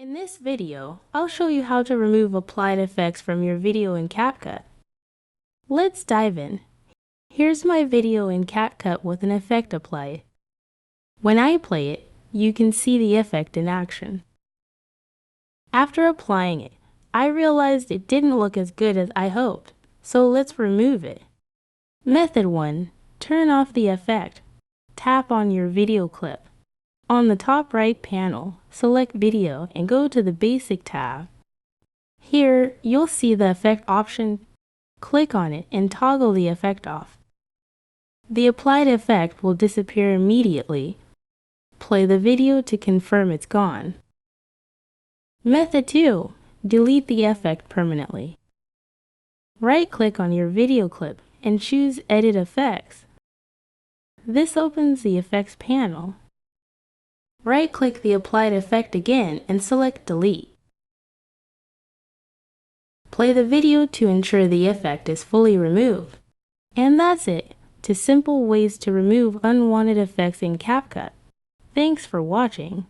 In this video, I'll show you how to remove applied effects from your video in CapCut. Let's dive in. Here's my video in CapCut with an effect applied. When I play it, you can see the effect in action. After applying it, I realized it didn't look as good as I hoped, so let's remove it. Method 1. Turn off the effect. Tap on your video clip. On the top right panel, select Video and go to the Basic tab. Here, you'll see the effect option. Click on it and toggle the effect off. The applied effect will disappear immediately. Play the video to confirm it's gone. Method 2. Delete the effect permanently. Right-click on your video clip and choose Edit Effects. This opens the Effects panel. Right-click the applied effect again and select Delete. Play the video to ensure the effect is fully removed. And that's it. 2 simple ways to remove unwanted effects in CapCut. Thanks for watching.